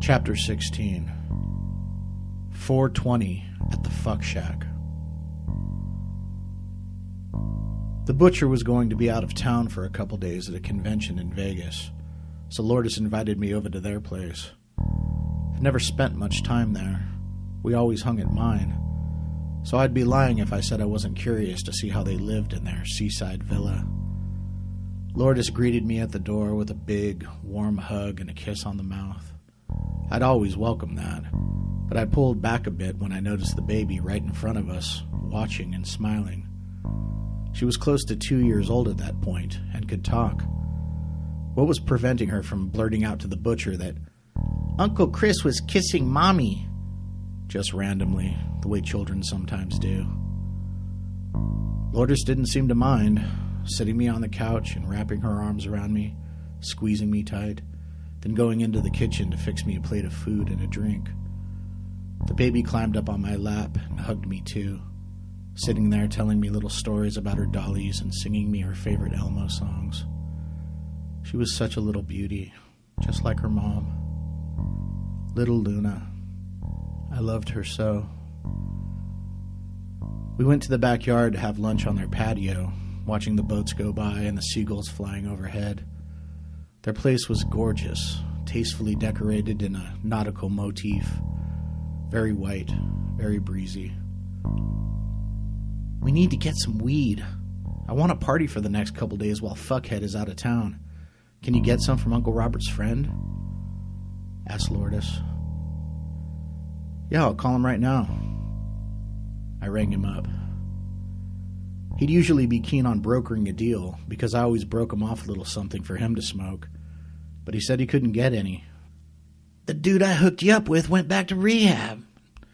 Chapter 16. 4:20 at the fuck shack. The butcher was going to be out of town for a couple days at a convention in Vegas, so Lourdes invited me over to their place. I'd never spent much time there. We always hung at mine, so I'd be lying if I said I wasn't curious to see how they lived in their seaside villa. Lourdes greeted me at the door with a big, warm hug and a kiss on the mouth. I'd always welcomed that, but I pulled back a bit when I noticed the baby right in front of us, watching and smiling. She was close to 2 years old at that point and could talk. What was preventing her from blurting out to the butcher that Uncle Chris was kissing Mommy? Just randomly, the way children sometimes do. Lourdes didn't seem to mind, sitting me on the couch and wrapping her arms around me, squeezing me tight, then going into the kitchen to fix me a plate of food and a drink. The baby climbed up on my lap and hugged me too, sitting there telling me little stories about her dollies and singing me her favorite Elmo songs. She was such a little beauty, just like her mom. Little Luna. I loved her so. We went to the backyard to have lunch on their patio, watching the boats go by and the seagulls flying overhead. Their place was gorgeous, tastefully decorated in a nautical motif. Very white, very breezy. We need to get some weed. I want a party for the next couple days while Fuckhead is out of town. Can you get some from Uncle Robert's friend? Asked Lourdes. Yeah, I'll call him right now. I rang him up. He'd usually be keen on brokering a deal because I always broke him off a little something for him to smoke, but he said he couldn't get any. The dude I hooked you up with went back to rehab.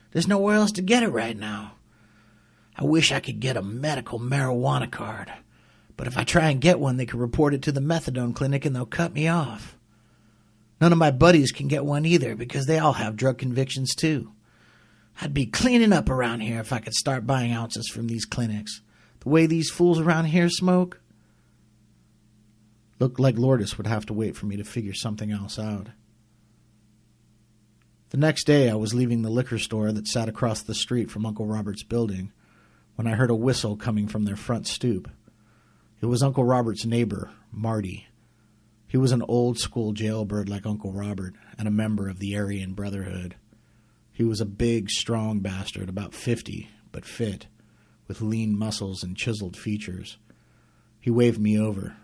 There's nowhere else to get it right now. I wish I could get a medical marijuana card, but if I try and get one, they could report it to the methadone clinic and they'll cut me off. None of my buddies can get one either because they all have drug convictions too. I'd be cleaning up around here if I could start buying ounces from these clinics. The way these fools around here smoke. Looked like Lourdes would have to wait for me to figure something else out. The next day I was leaving the liquor store that sat across the street from Uncle Robert's building when I heard a whistle coming from their front stoop. It was Uncle Robert's neighbor, Marty. He was an old-school jailbird like Uncle Robert and a member of the Aryan Brotherhood. He was a big, strong bastard, about 50, but fit, with lean muscles and chiseled features. He waved me over.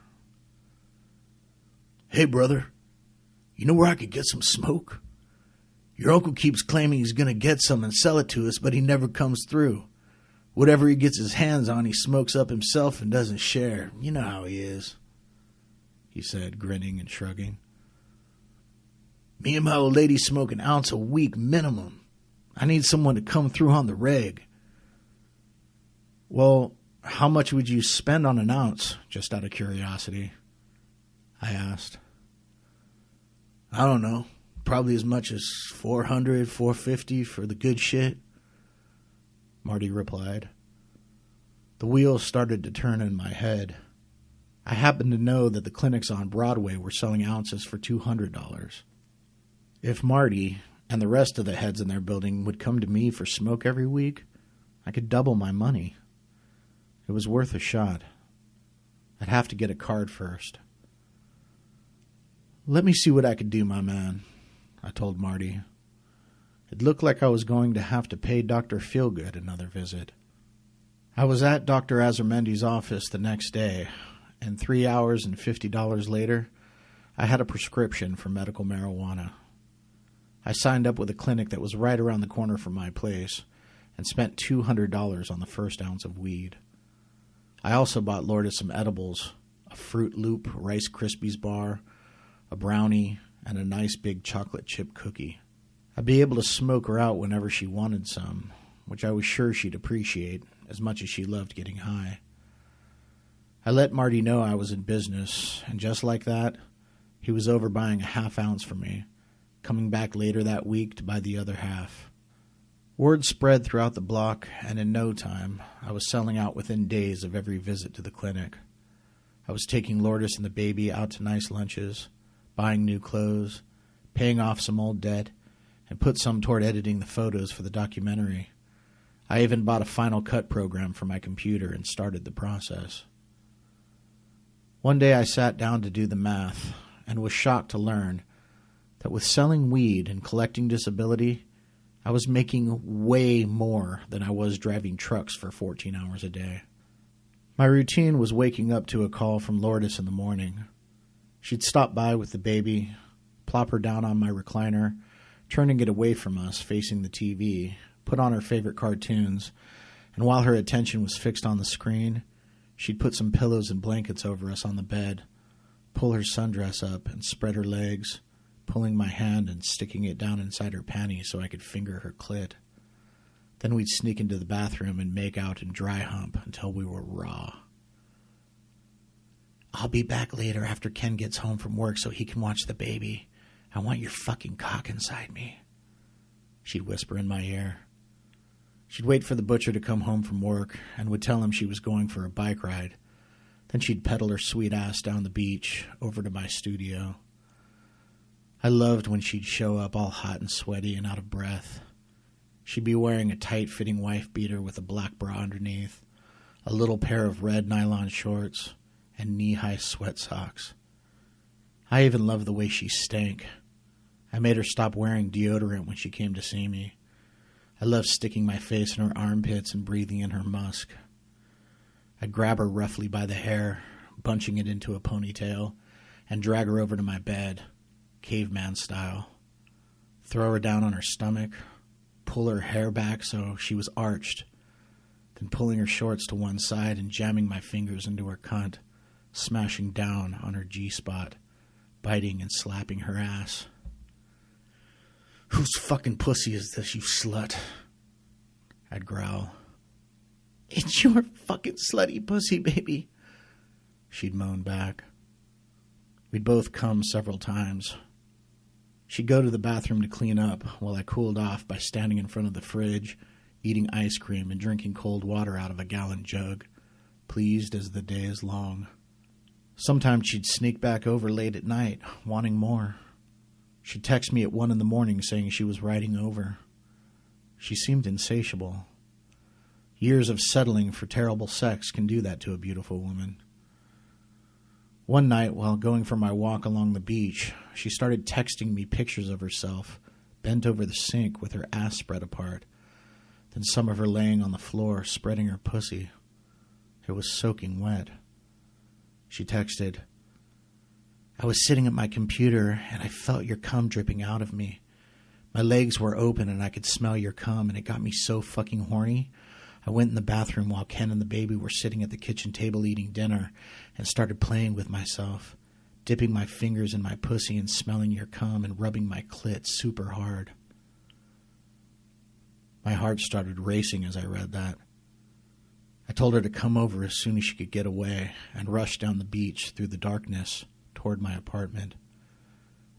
Hey, brother, you know where I could get some smoke? Your uncle keeps claiming he's going to get some and sell it to us, but he never comes through. Whatever he gets his hands on, he smokes up himself and doesn't share. You know how he is, he said, grinning and shrugging. Me and my old lady smoke an ounce a week minimum. I need someone to come through on the reg. Well, how much would you spend on an ounce, just out of curiosity? I asked. I don't know. Probably as much as $400, $450 for the good shit, Marty replied. The wheels started to turn in my head. I happened to know that the clinics on Broadway were selling ounces for $200. If Marty and the rest of the heads in their building would come to me for smoke every week, I could double my money. It was worth a shot. I'd have to get a card first. Let me see what I could do, my man, I told Marty. It looked like I was going to have to pay Dr. Feelgood another visit. I was at Dr. Azarmendi's office the next day, and 3 hours and $50 later, I had a prescription for medical marijuana. I signed up with a clinic that was right around the corner from my place and spent $200 on the first ounce of weed. I also bought Lourdes some edibles, a Fruit Loop Rice Krispies bar, a brownie, and a nice big chocolate chip cookie. I'd be able to smoke her out whenever she wanted some, which I was sure she'd appreciate as much as she loved getting high. I let Marty know I was in business, and just like that, he was over buying a half ounce for me, coming back later that week to buy the other half. Word spread throughout the block, and in no time, I was selling out within days of every visit to the clinic. I was taking Lourdes and the baby out to nice lunches, buying new clothes, paying off some old debt, and put some toward editing the photos for the documentary. I even bought a Final Cut program for my computer and started the process. One day I sat down to do the math and was shocked to learn that with selling weed and collecting disability, I was making way more than I was driving trucks for 14 hours a day. My routine was waking up to a call from Lourdes in the morning. She'd stop by with the baby, plop her down on my recliner, turning it away from us facing the TV, put on her favorite cartoons, and while her attention was fixed on the screen, she'd put some pillows and blankets over us on the bed, pull her sundress up and spread her legs, pulling my hand and sticking it down inside her panties so I could finger her clit. Then we'd sneak into the bathroom and make out and dry hump until we were raw. "I'll be back later after Ken gets home from work so he can watch the baby. I want your fucking cock inside me," she'd whisper in my ear. She'd wait for the butcher to come home from work and would tell him she was going for a bike ride. Then she'd pedal her sweet ass down the beach over to my studio. I loved when she'd show up all hot and sweaty and out of breath. She'd be wearing a tight-fitting wife beater with a black bra underneath, a little pair of red nylon shorts, and knee-high sweat socks. I even loved the way she stank. I made her stop wearing deodorant when she came to see me. I loved sticking my face in her armpits and breathing in her musk. I'd grab her roughly by the hair, bunching it into a ponytail, and drag her over to my bed, caveman style. Throw her down on her stomach, pull her hair back so she was arched, then pulling her shorts to one side and jamming my fingers into her cunt, smashing down on her G-spot, biting and slapping her ass. "Whose fucking pussy is this, you slut?" I'd growl. "It's your fucking slutty pussy, baby," she'd moan back. We'd both come several times. She'd go to the bathroom to clean up while I cooled off by standing in front of the fridge, eating ice cream and drinking cold water out of a gallon jug, pleased as the day is long. Sometimes she'd sneak back over late at night, wanting more. She'd text me at 1 a.m. saying she was riding over. She seemed insatiable. Years of settling for terrible sex can do that to a beautiful woman. One night, while going for my walk along the beach, she started texting me pictures of herself, bent over the sink with her ass spread apart, then some of her laying on the floor, spreading her pussy. It was soaking wet. She texted, "I was sitting at my computer and I felt your cum dripping out of me. My legs were open and I could smell your cum and it got me so fucking horny. I went in the bathroom while Ken and the baby were sitting at the kitchen table eating dinner and started playing with myself, dipping my fingers in my pussy and smelling your cum and rubbing my clit super hard." My heart started racing as I read that. I told her to come over as soon as she could get away and rushed down the beach through the darkness toward my apartment,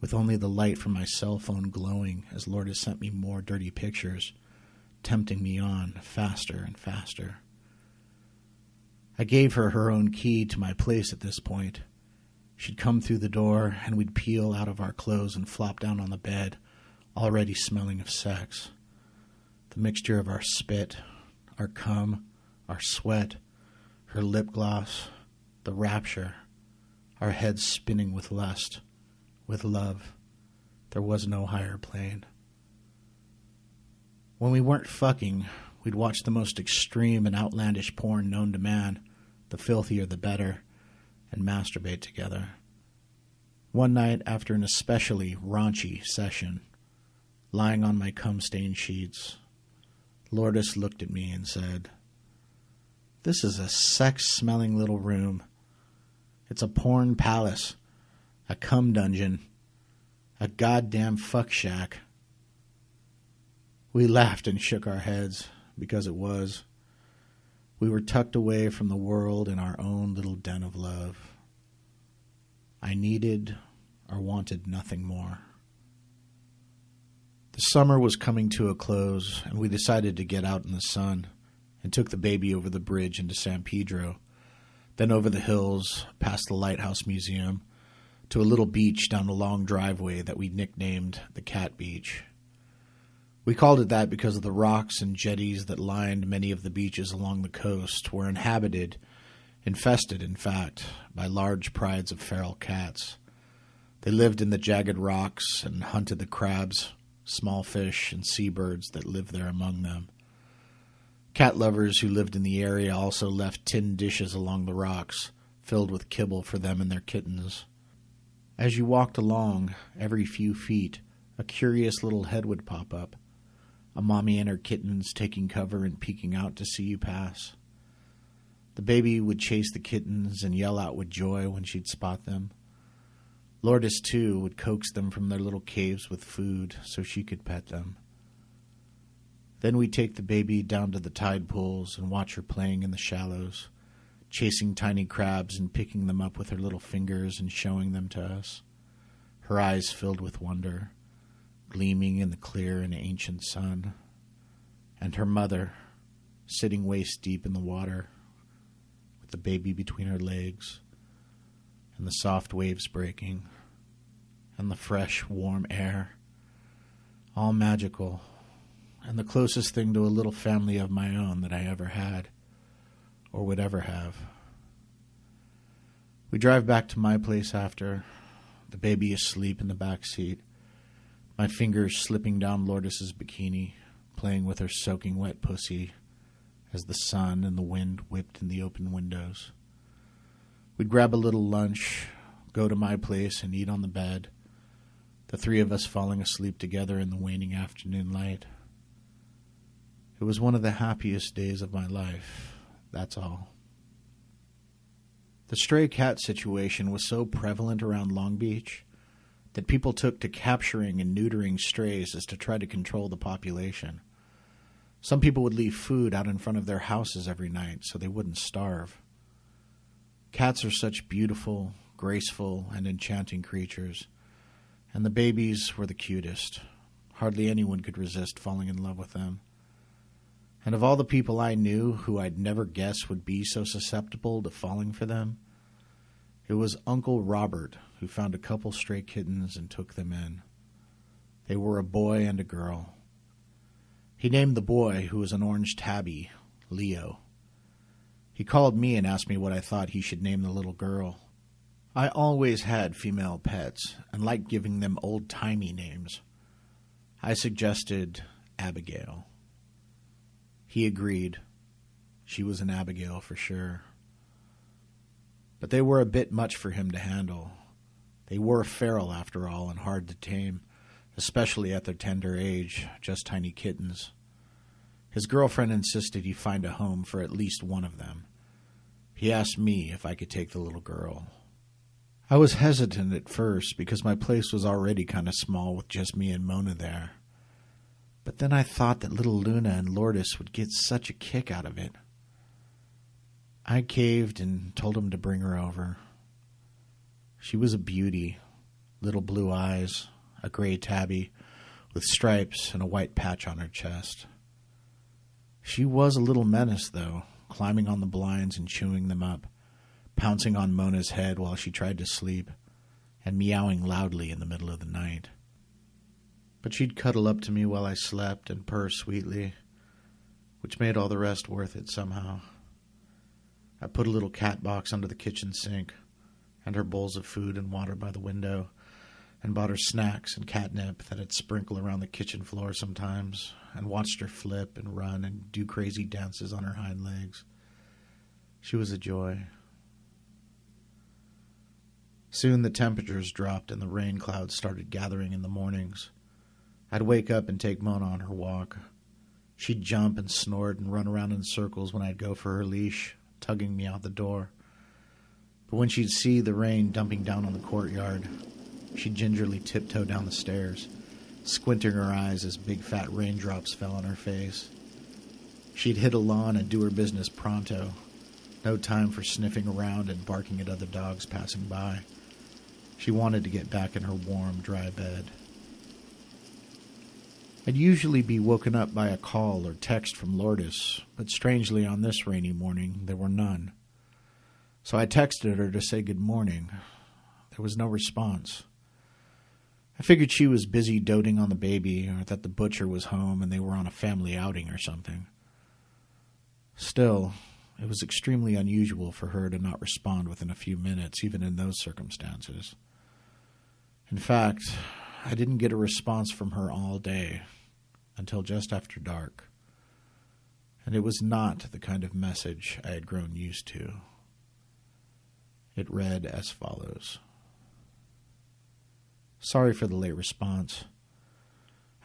with only the light from my cell phone glowing as Lourdes sent me more dirty pictures, tempting me on faster and faster. I gave her her own key to my place at this point. She'd come through the door and we'd peel out of our clothes and flop down on the bed, already smelling of sex. The mixture of our spit, our cum, our sweat, her lip gloss, the rapture, our heads spinning with lust, with love. There was no higher plane. When we weren't fucking, we'd watch the most extreme and outlandish porn known to man, the filthier the better, and masturbate together. One night, after an especially raunchy session, lying on my cum-stained sheets, Lourdes looked at me and said, "This is a sex-smelling little room. It's a porn palace, a cum dungeon, a goddamn fuck shack." We laughed and shook our heads, because it was. We were tucked away from the world in our own little den of love. I needed or wanted nothing more. The summer was coming to a close, and we decided to get out in the sun, and took the baby over the bridge into San Pedro, then over the hills, past the Lighthouse Museum, to a little beach down a long driveway that we nicknamed the Cat Beach. We called it that because of the rocks and jetties that lined many of the beaches along the coast were infested, in fact, by large prides of feral cats. They lived in the jagged rocks and hunted the crabs, small fish, and seabirds that lived there among them. Cat lovers who lived in the area also left tin dishes along the rocks, filled with kibble for them and their kittens. As you walked along, every few feet, a curious little head would pop up, a mommy and her kittens taking cover and peeking out to see you pass. The baby would chase the kittens and yell out with joy when she'd spot them. Lourdes, too, would coax them from their little caves with food so she could pet them. Then we'd take the baby down to the tide pools and watch her playing in the shallows, chasing tiny crabs and picking them up with her little fingers and showing them to us, her eyes filled with wonder, gleaming in the clear and ancient sun, and her mother, sitting waist-deep in the water, with the baby between her legs, and the soft waves breaking, and the fresh, warm air, all magical, and the closest thing to a little family of my own that I ever had, or would ever have. We drive back to my place after, the baby asleep in the back seat, my fingers slipping down Lourdes' bikini, playing with her soaking wet pussy as the sun and the wind whipped in the open windows. We'd grab a little lunch, go to my place and eat on the bed, the three of us falling asleep together in the waning afternoon light. It was one of the happiest days of my life, that's all. The stray cat situation was so prevalent around Long Beach that people took to capturing and neutering strays as to try to control the population. Some people would leave food out in front of their houses every night so they wouldn't starve. Cats are such beautiful, graceful, and enchanting creatures, and the babies were the cutest. Hardly anyone could resist falling in love with them. And of all the people I knew who I'd never guess would be so susceptible to falling for them, it was Uncle Robert who found a couple stray kittens and took them in. They were a boy and a girl. He named the boy, who was an orange tabby, Leo. He called me and asked me what I thought he should name the little girl. I always had female pets and liked giving them old-timey names. I suggested Abigail. He agreed. She was an Abigail for sure. But they were a bit much for him to handle. They were feral, after all, and hard to tame, especially at their tender age, just tiny kittens. His girlfriend insisted he find a home for at least one of them. He asked me if I could take the little girl. I was hesitant at first because my place was already kind of small with just me and Mona there. But then I thought that little Luna and Lourdes would get such a kick out of it. I caved and told him to bring her over. She was a beauty, little blue eyes, a gray tabby with stripes and a white patch on her chest. She was a little menace, though, climbing on the blinds and chewing them up, pouncing on Mona's head while she tried to sleep, and meowing loudly in the middle of the night. But she'd cuddle up to me while I slept and purr sweetly, which made all the rest worth it somehow. I put a little cat box under the kitchen sink, and her bowls of food and water by the window, and bought her snacks and catnip that'd sprinkle around the kitchen floor sometimes, and watched her flip and run and do crazy dances on her hind legs. She was a joy. Soon the temperatures dropped and the rain clouds started gathering in the mornings. I'd wake up and take Mona on her walk. She'd jump and snort and run around in circles when I'd go for her leash, tugging me out the door. But when she'd see the rain dumping down on the courtyard, she'd gingerly tiptoe down the stairs, squinting her eyes as big fat raindrops fell on her face. She'd hit a lawn and do her business pronto, no time for sniffing around and barking at other dogs passing by. She wanted to get back in her warm, dry bed. I'd usually be woken up by a call or text from Lourdes, but strangely on this rainy morning there were none. So I texted her to say good morning. There was no response. I figured she was busy doting on the baby, or that the butcher was home and they were on a family outing or something. Still, it was extremely unusual for her to not respond within a few minutes, even in those circumstances. In fact, I didn't get a response from her all day, until just after dark. And it was not the kind of message I had grown used to. It read as follows. Sorry for the late response.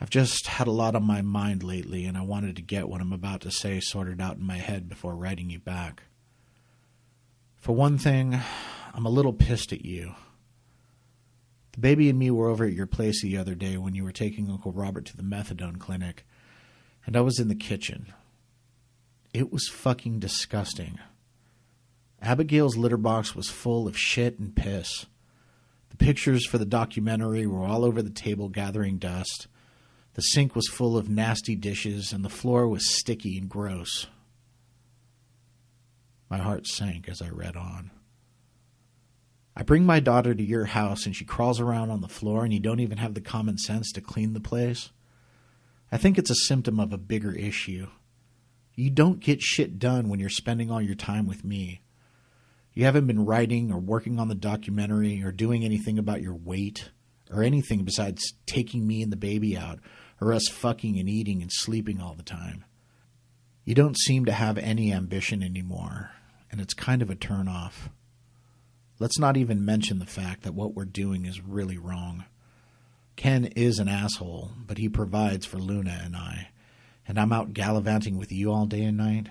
I've just had a lot on my mind lately, and I wanted to get what I'm about to say sorted out in my head before writing you back. For one thing, I'm a little pissed at you. The baby and me were over at your place the other day when you were taking Uncle Robert to the methadone clinic, and I was in the kitchen. It was fucking disgusting. Abigail's litter box was full of shit and piss. The pictures for the documentary were all over the table gathering dust. The sink was full of nasty dishes, and the floor was sticky and gross. My heart sank as I read on. I bring my daughter to your house, and she crawls around on the floor, and you don't even have the common sense to clean the place? I think it's a symptom of a bigger issue. You don't get shit done when you're spending all your time with me. You haven't been writing or working on the documentary or doing anything about your weight or anything besides taking me and the baby out or us fucking and eating and sleeping all the time. You don't seem to have any ambition anymore, and it's kind of a turn-off. Let's not even mention the fact that what we're doing is really wrong. Ken is an asshole, but he provides for Luna and I, and I'm out gallivanting with you all day and night.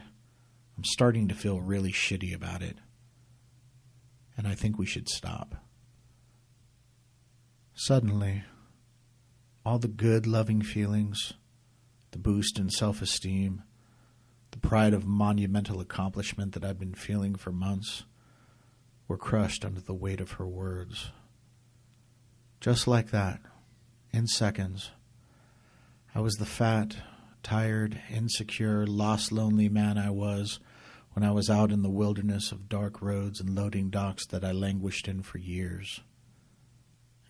I'm starting to feel really shitty about it. And I think we should stop. Suddenly, all the good, loving feelings, the boost in self-esteem, the pride of monumental accomplishment that I'd been feeling for months, were crushed under the weight of her words. Just like that, in seconds, I was the fat, tired, insecure, lost, lonely man I was when I was out in the wilderness of dark roads and loading docks that I languished in for years.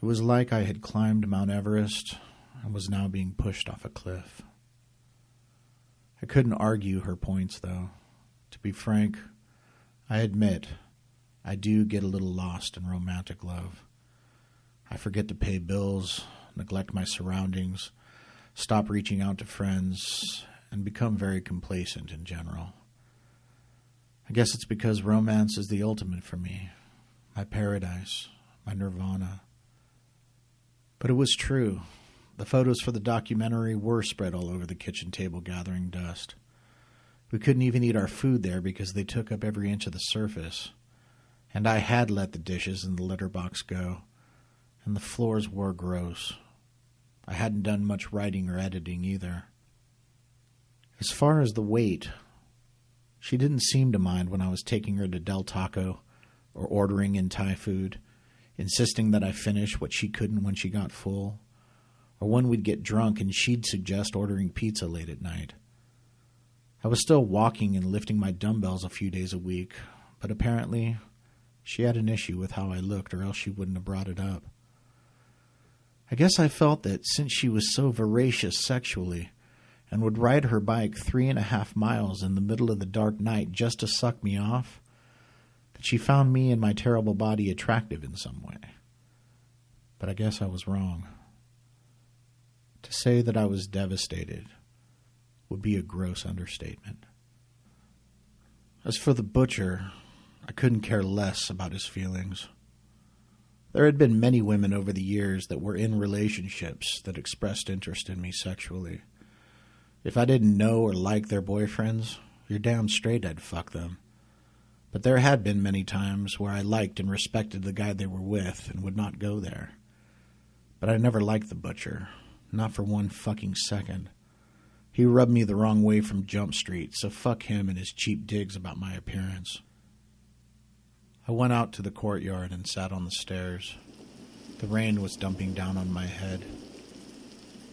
It was like I had climbed Mount Everest and was now being pushed off a cliff. I couldn't argue her points, though. To be frank, I admit I do get a little lost in romantic love. I forget to pay bills, neglect my surroundings, stop reaching out to friends, and become very complacent in general. I guess it's because romance is the ultimate for me, my paradise, my nirvana. But it was true. The photos for the documentary were spread all over the kitchen table gathering dust. We couldn't even eat our food there because they took up every inch of the surface. And I had let the dishes in the litter box go, and the floors were gross. I hadn't done much writing or editing either. As far as the weight, she didn't seem to mind when I was taking her to Del Taco or ordering in Thai food, insisting that I finish what she couldn't when she got full, or when we'd get drunk and she'd suggest ordering pizza late at night. I was still walking and lifting my dumbbells a few days a week, but apparently she had an issue with how I looked, or else she wouldn't have brought it up. I guess I felt that since she was so voracious sexually and would ride her bike 3.5 miles in the middle of the dark night just to suck me off, that she found me and my terrible body attractive in some way. But I guess I was wrong. To say that I was devastated would be a gross understatement. As for the butcher, I couldn't care less about his feelings. There had been many women over the years that were in relationships that expressed interest in me sexually. If I didn't know or like their boyfriends, you're damn straight I'd fuck them. But there had been many times where I liked and respected the guy they were with and would not go there. But I never liked the butcher, not for one fucking second. He rubbed me the wrong way from Jump Street, so fuck him and his cheap digs about my appearance. I went out to the courtyard and sat on the stairs. The rain was dumping down on my head.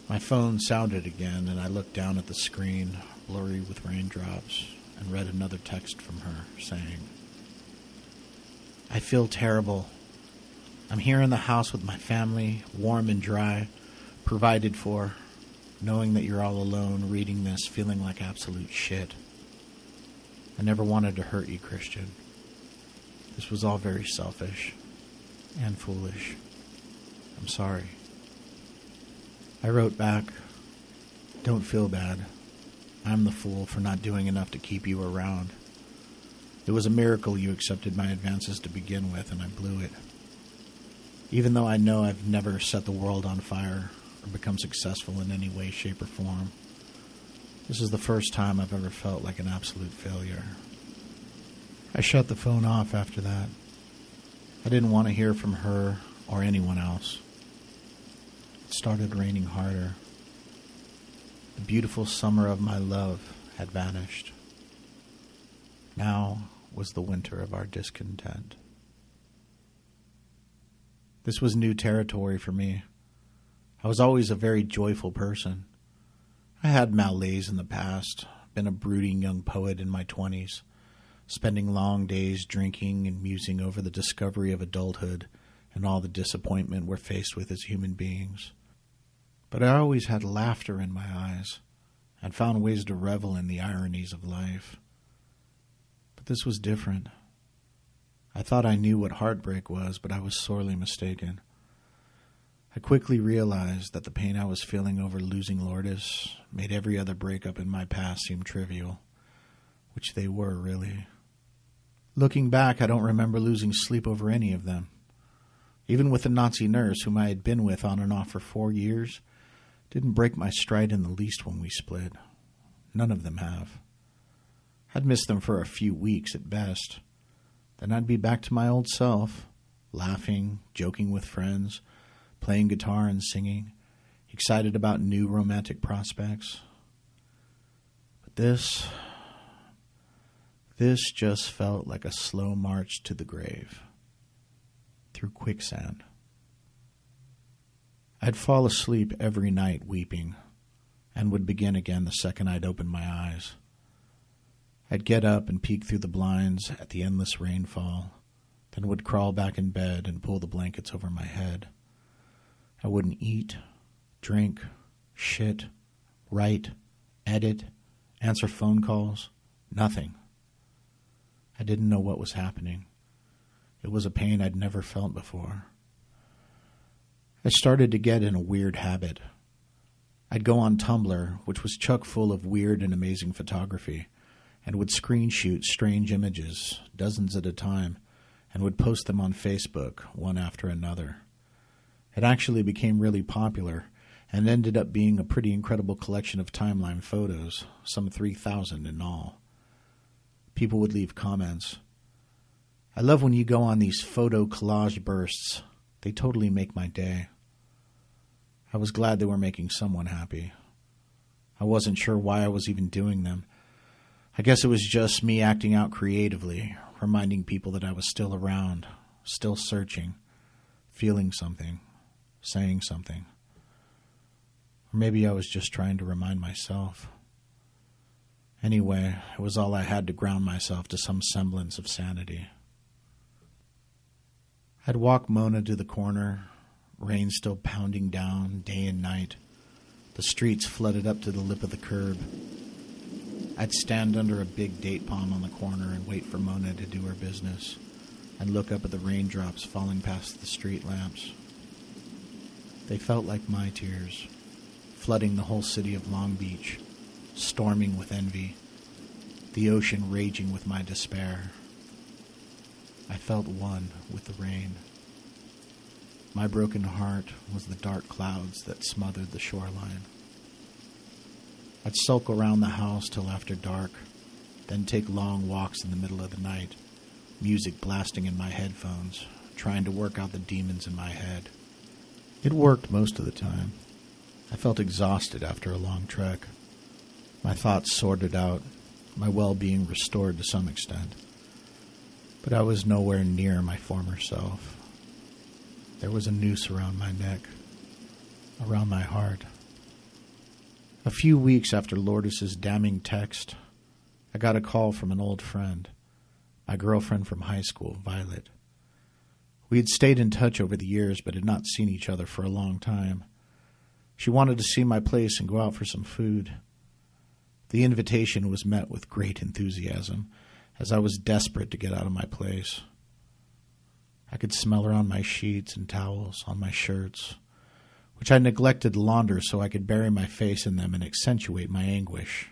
My phone sounded again, and I looked down at the screen, blurry with raindrops, and read another text from her, saying, I feel terrible. I'm here in the house with my family, warm and dry, provided for, knowing that you're all alone, reading this, feeling like absolute shit. I never wanted to hurt you, Christian. This was all very selfish and foolish. I'm sorry. I wrote back, don't feel bad. I'm the fool for not doing enough to keep you around. It was a miracle you accepted my advances to begin with, and I blew it. Even though I know I've never set the world on fire or become successful in any way, shape, or form, this is the first time I've ever felt like an absolute failure. I shut the phone off after that. I didn't want to hear from her or anyone else. It started raining harder. The beautiful summer of my love had vanished. Now was the winter of our discontent. This was new territory for me. I was always a very joyful person. I had malaise in the past, been a brooding young poet in my 20s, spending long days drinking and musing over the discovery of adulthood and all the disappointment we're faced with as human beings. But I always had laughter in my eyes and found ways to revel in the ironies of life. But this was different. I thought I knew what heartbreak was, but I was sorely mistaken. I quickly realized that the pain I was feeling over losing Lourdes made every other breakup in my past seem trivial, which they were, really. Looking back, I don't remember losing sleep over any of them. Even with the Nazi nurse, whom I had been with on and off for 4 years, didn't break my stride in the least when we split. None of them have. I'd miss them for a few weeks at best. Then I'd be back to my old self, laughing, joking with friends, playing guitar and singing, excited about new romantic prospects. But this just felt like a slow march to the grave, through quicksand. I'd fall asleep every night weeping, and would begin again the second I'd open my eyes. I'd get up and peek through the blinds at the endless rainfall, then would crawl back in bed and pull the blankets over my head. I wouldn't eat, drink, shit, write, edit, answer phone calls, nothing. I didn't know what was happening. It was a pain I'd never felt before. I started to get in a weird habit. I'd go on Tumblr, which was chock full of weird and amazing photography, and would screenshot strange images, dozens at a time, and would post them on Facebook, one after another. It actually became really popular, and ended up being a pretty incredible collection of timeline photos, some 3,000 in all. People would leave comments. I love when you go on these photo collage bursts. They totally make my day. I was glad they were making someone happy. I wasn't sure why I was even doing them. I guess it was just me acting out creatively, reminding people that I was still around, still searching, feeling something, saying something. Or maybe I was just trying to remind myself. Anyway, it was all I had to ground myself to some semblance of sanity. I'd walk Mona to the corner, rain still pounding down day and night, the streets flooded up to the lip of the curb. I'd stand under a big date palm on the corner and wait for Mona to do her business, and look up at the raindrops falling past the street lamps. They felt like my tears, flooding the whole city of Long Beach, storming with envy, the ocean raging with my despair. I felt one with the rain. My broken heart was the dark clouds that smothered the shoreline. I'd sulk around the house till after dark, then take long walks in the middle of the night, music blasting in my headphones, trying to work out the demons in my head. It worked most of the time. I felt exhausted after a long trek. My thoughts sorted out, my well-being restored to some extent. But I was nowhere near my former self. There was a noose around my neck, around my heart. A few weeks after Lourdes' damning text, I got a call from an old friend, my girlfriend from high school, Violet. We had stayed in touch over the years, but had not seen each other for a long time. She wanted to see my place and go out for some food. The invitation was met with great enthusiasm, as I was desperate to get out of my place. I could smell her on my sheets and towels, on my shirts, which I neglected to launder so I could bury my face in them and accentuate my anguish.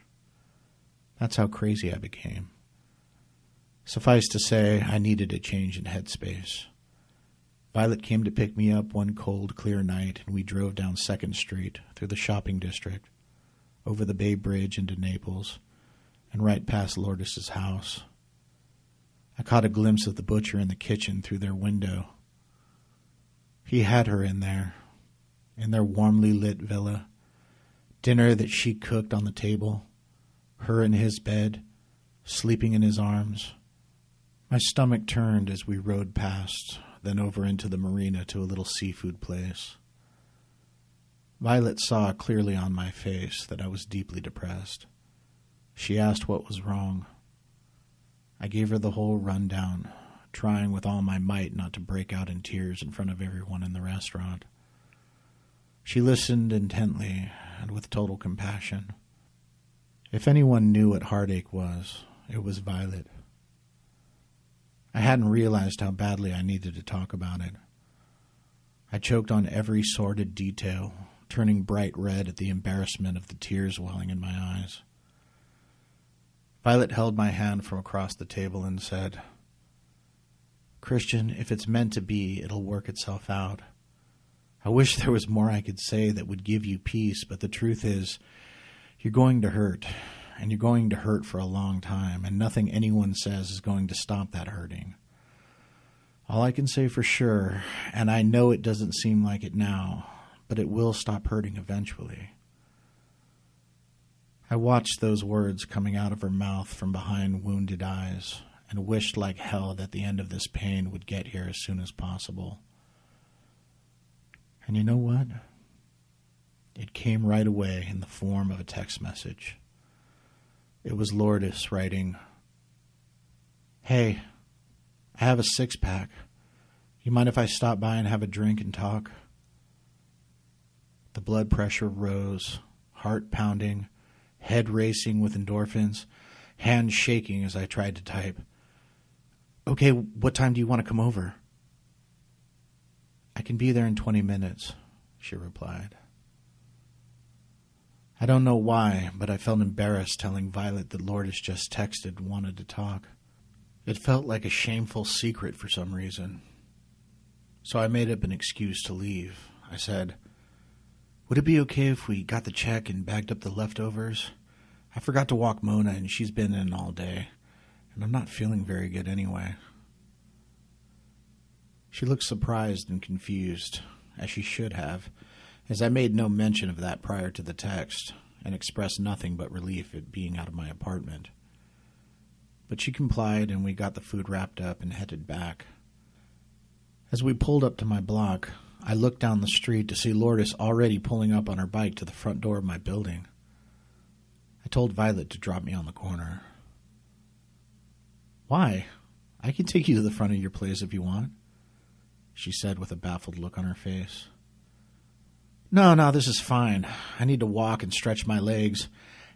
That's how crazy I became. Suffice to say, I needed a change in headspace. Violet came to pick me up one cold, clear night, and we drove down 2nd Street, through the shopping district, over the Bay Bridge into Naples, and right past Lourdes' house. I caught a glimpse of the butcher in the kitchen through their window. He had her in their warmly lit villa, dinner that she cooked on the table, her in his bed, sleeping in his arms. My stomach turned as we rode past, then over into the marina to a little seafood place. Violet saw clearly on my face that I was deeply depressed. She asked what was wrong. I gave her the whole rundown, trying with all my might not to break out in tears in front of everyone in the restaurant. She listened intently and with total compassion. If anyone knew what heartache was, it was Violet. I hadn't realized how badly I needed to talk about it. I choked on every sordid detail, turning bright red at the embarrassment of the tears welling in my eyes. Violet held my hand from across the table and said, "Christian, if it's meant to be, it'll work itself out. I wish there was more I could say that would give you peace, but the truth is, you're going to hurt, and you're going to hurt for a long time, and nothing anyone says is going to stop that hurting. All I can say for sure, and I know it doesn't seem like it now, but it will stop hurting eventually." I watched those words coming out of her mouth from behind wounded eyes, and wished like hell that the end of this pain would get here as soon as possible. And you know what? It came right away in the form of a text message. It was Lourdes writing, "Hey, I have a 6-pack. You mind if I stop by and have a drink and talk?" The blood pressure rose, heart pounding, head racing with endorphins, hands shaking as I tried to type. "Okay, what time do you want to come over?" "I can be there in 20 minutes, she replied. I don't know why, but I felt embarrassed telling Violet that Lourdes just texted and wanted to talk. It felt like a shameful secret for some reason. So I made up an excuse to leave. I said, "Would it be okay if we got the check and bagged up the leftovers? I forgot to walk Mona, and she's been in all day, and I'm not feeling very good anyway." She looked surprised and confused, as she should have, as I made no mention of that prior to the text, and expressed nothing but relief at being out of my apartment. But she complied, and we got the food wrapped up and headed back. As we pulled up to my block, I looked down the street to see Lourdes already pulling up on her bike to the front door of my building. I told Violet to drop me on the corner. "Why? I can take you to the front of your place if you want," she said with a baffled look on her face. No, this is fine. I need to walk and stretch my legs,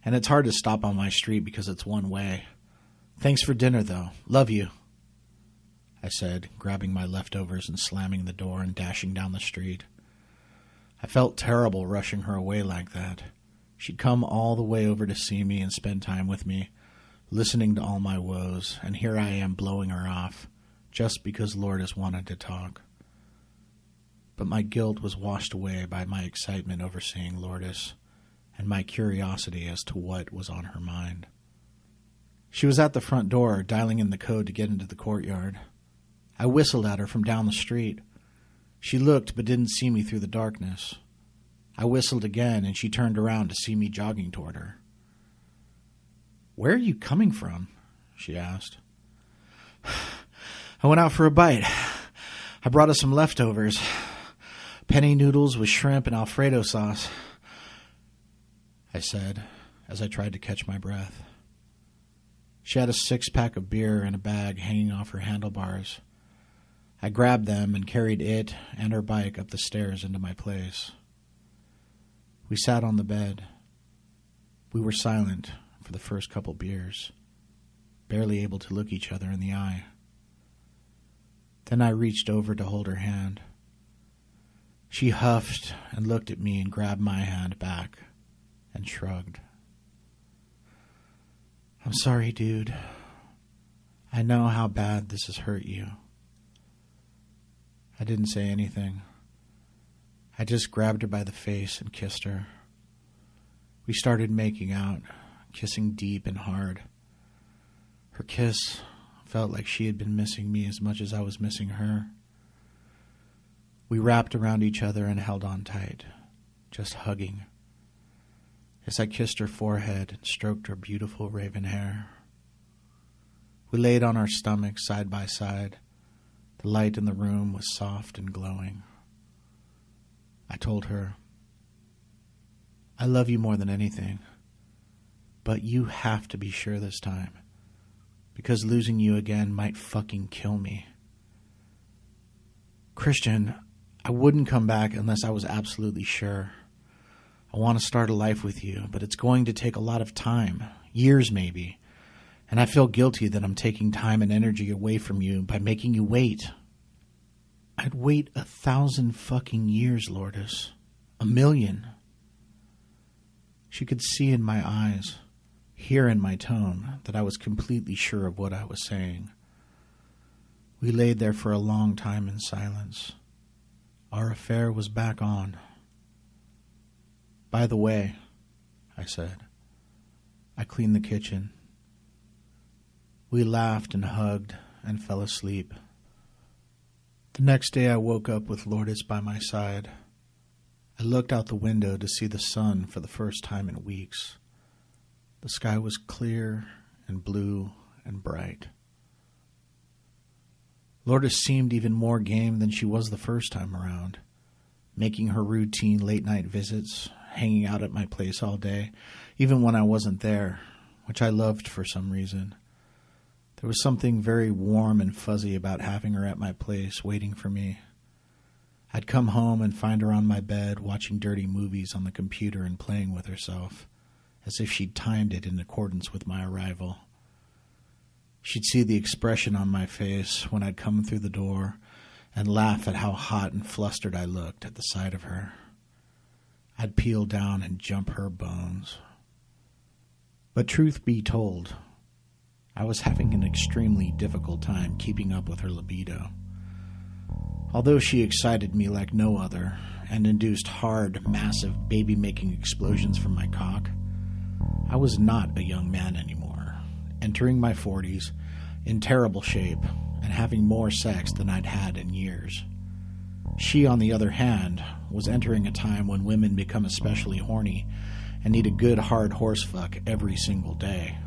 and it's hard to stop on my street because it's one way. Thanks for dinner, though. Love you," I said, grabbing my leftovers and slamming the door and dashing down the street. I felt terrible rushing her away like that. She'd come all the way over to see me and spend time with me, listening to all my woes, and here I am blowing her off, just because Lourdes wanted to talk. But my guilt was washed away by my excitement over seeing Lourdes, and my curiosity as to what was on her mind. She was at the front door, dialing in the code to get into the courtyard. I whistled at her from down the street. She looked but didn't see me through the darkness. I whistled again, and she turned around to see me jogging toward her. "Where are you coming from?" she asked. "I went out for a bite. I brought us some leftovers. Penny noodles with shrimp and Alfredo sauce," I said, as I tried to catch my breath. She had a 6-pack of beer and a bag hanging off her handlebars. I grabbed them and carried it and her bike up the stairs into my place. We sat on the bed. We were silent for the first couple beers, barely able to look each other in the eye. Then I reached over to hold her hand. She huffed and looked at me and grabbed my hand back and shrugged. I'm sorry, dude. I know how bad this has hurt you. I didn't say anything. I just grabbed her by the face and kissed her. We started making out, kissing deep and hard. Her kiss felt like she had been missing me as much as I was missing her. We wrapped around each other and held on tight, just hugging. As I kissed her forehead and stroked her beautiful raven hair. We laid on our stomachs side by side. The light in the room was soft and glowing. I told her, I love you more than anything, but you have to be sure this time, because losing you again might fucking kill me. Christian, I wouldn't come back unless I was absolutely sure. I want to start a life with you, but it's going to take a lot of time, years maybe. And I feel guilty that I'm taking time and energy away from you by making you wait. I'd wait 1,000 fucking years, Lourdes. 1,000,000. She could see in my eyes, hear in my tone, that I was completely sure of what I was saying. We laid there for a long time in silence. Our affair was back on. By the way, I said, I cleaned the kitchen. We laughed and hugged and fell asleep. The next day I woke up with Lourdes by my side. I looked out the window to see the sun for the first time in weeks. The sky was clear and blue and bright. Lourdes seemed even more game than she was the first time around, making her routine late-night visits, hanging out at my place all day, even when I wasn't there, which I loved for some reason. There was something very warm and fuzzy about having her at my place, waiting for me. I'd come home and find her on my bed, watching dirty movies on the computer and playing with herself, as if she'd timed it in accordance with my arrival. She'd see the expression on my face when I'd come through the door and laugh at how hot and flustered I looked at the sight of her. I'd peel down and jump her bones. But truth be told, I was having an extremely difficult time keeping up with her libido. Although she excited me like no other and induced hard, massive baby-making explosions from my cock, I was not a young man anymore, entering my 40s, in terrible shape, and having more sex than I'd had in years. She, on the other hand, was entering a time when women become especially horny and need a good hard horsefuck every single day.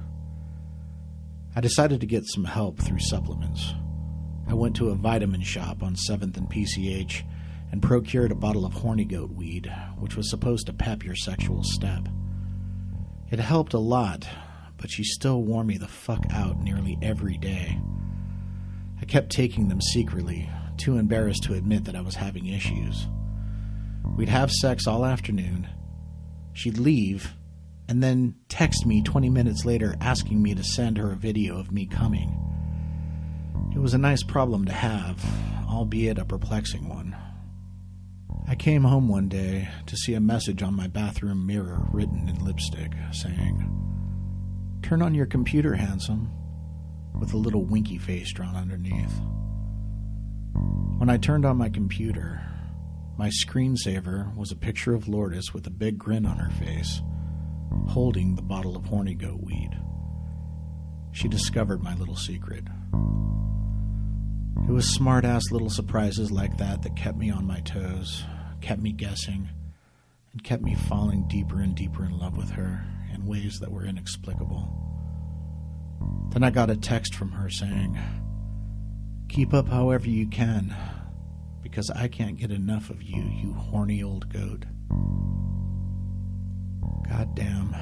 I decided to get some help through supplements. I went to a vitamin shop on 7th and PCH and procured a bottle of horny goat weed, which was supposed to pep your sexual step. It helped a lot, but she still wore me the fuck out nearly every day. I kept taking them secretly, too embarrassed to admit that I was having issues. We'd have sex all afternoon. She'd leave, and then text me 20 minutes later asking me to send her a video of me coming. It was a nice problem to have, albeit a perplexing one. I came home one day to see a message on my bathroom mirror written in lipstick saying, "Turn on your computer, handsome," with a little winky face drawn underneath. When I turned on my computer, my screensaver was a picture of Lourdes with a big grin on her face, holding the bottle of horny goat weed. She discovered my little secret. It was smart-ass little surprises like that that kept me on my toes, kept me guessing, and kept me falling deeper and deeper in love with her in ways that were inexplicable. Then I got a text from her saying, "Keep up however you can, because I can't get enough of you, you horny old goat." God damn.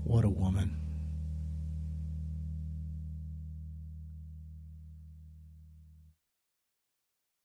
What a woman.